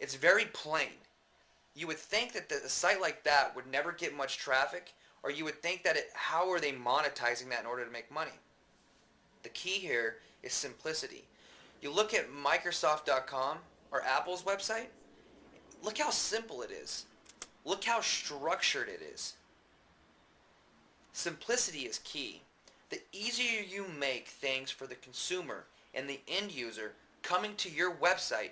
It's very plain. You would think that a site like that would never get much traffic, or you would think that how are they monetizing that in order to make money? The key here is simplicity. You look at Microsoft.com or Apple's website, look how simple it is. Look how structured it is. Simplicity is key. The easier you make things for the consumer and the end user coming to your website,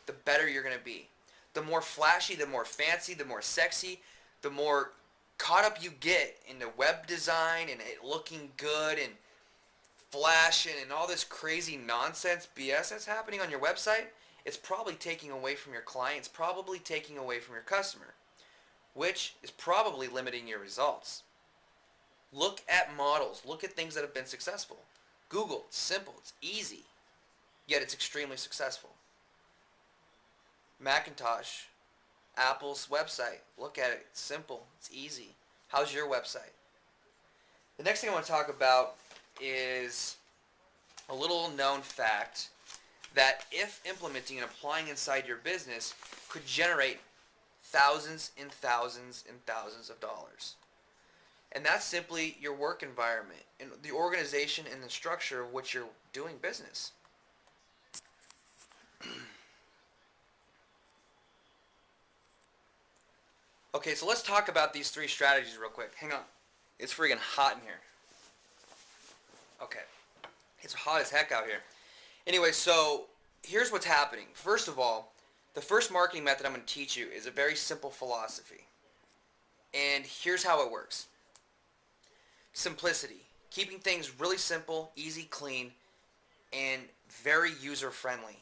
the better you're going to be. The more flashy, the more fancy, the more sexy, the more caught up you get in the web design and it looking good and flashing and all this crazy nonsense BS that's happening on your website, it's probably taking away from your client. It's probably taking away from your customer, which is probably limiting your results. Look at models. Look at things that have been successful. Google, it's simple, it's easy, yet it's extremely successful. Macintosh, Apple's website, look at it, it's simple, it's easy. How's your website? The next thing I want to talk about is a little known fact that if implementing and applying inside your business could generate thousands and thousands and thousands of dollars. And that's simply your work environment and the organization and the structure of which you're doing business. Okay, so let's talk about these three strategies real quick. Hang on. It's freaking hot in here. Okay. It's hot as heck out here. Anyway, so here's what's happening. First of all, the first marketing method I'm going to teach you is a very simple philosophy. And here's how it works. Simplicity. Keeping things really simple, easy, clean, and very user-friendly.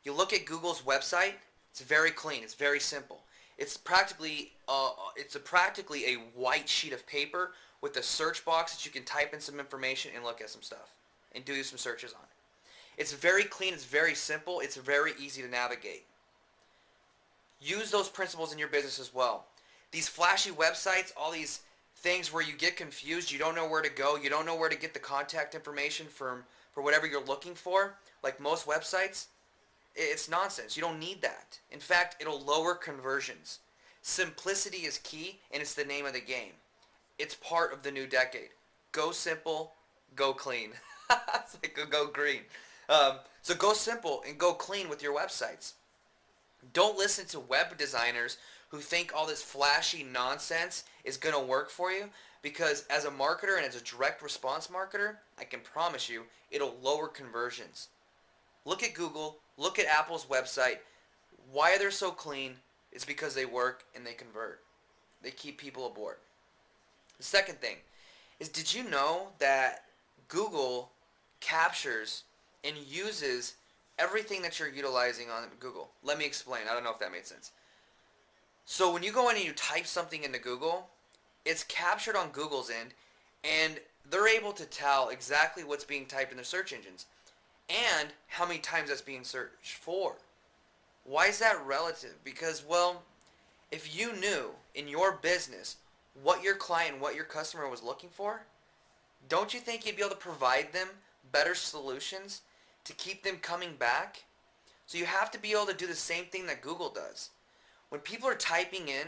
You look at Google's website, it's very clean, it's very simple. It's practically a white sheet of paper with a search box that you can type in some information and look at some stuff and do some searches on. It's very clean, it's very simple, it's very easy to navigate. Use those principles in your business as well. These flashy websites, all these things where you get confused, you don't know where to go, you don't know where to get the contact information for whatever you're looking for, like most websites, it's nonsense. You don't need that. In fact, it'll lower conversions. Simplicity is key, and it's the name of the game. It's part of the new decade. Go simple, go clean. It's like go green. So go simple and go clean with your websites. Don't listen to web designers who think all this flashy nonsense is going to work for you, because as a marketer and as a direct response marketer, I can promise you it'll lower conversions. Look at Google, look at Apple's website. Why they're so clean is because they work and they convert. They keep people aboard. The second thing is, did you know that Google captures and uses everything that you're utilizing on Google? Let me explain. I don't know if that made sense. So when you go in and you type something into Google, it's captured on Google's end, and they're able to tell exactly what's being typed in their search engines and how many times that's being searched for. Why is that relative? Because, well, if you knew in your business what your client, what your customer was looking for, don't you think you'd be able to provide them better solutions to keep them coming back? So you have to be able to do the same thing that Google does. When people are typing in,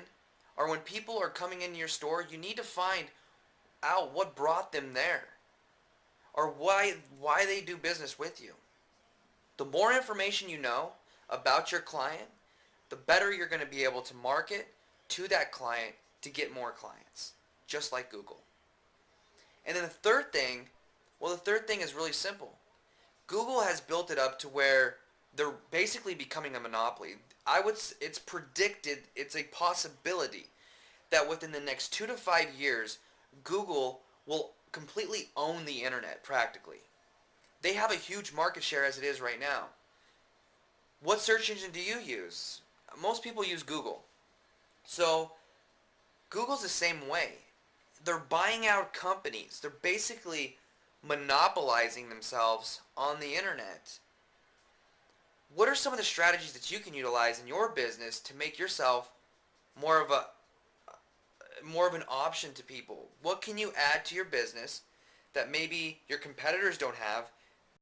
or when people are coming into your store, you need to find out what brought them there, or why they do business with you. The more information you know about your client, the better you're going to be able to market to that client to get more clients, just like Google. And then the third thing is really simple. Google has built it up to where they're basically becoming a monopoly. It's predicted, it's a possibility that within the next 2 to 5 years, Google will completely own the internet practically. They have a huge market share as it is right now. What search engine do you use? Most people use Google. So Google's the same way. They're buying out companies. They're basically monopolizing themselves on the internet. What are some of the strategies that you can utilize in your business to make yourself more of an option to people? What can you add to your business that maybe your competitors don't have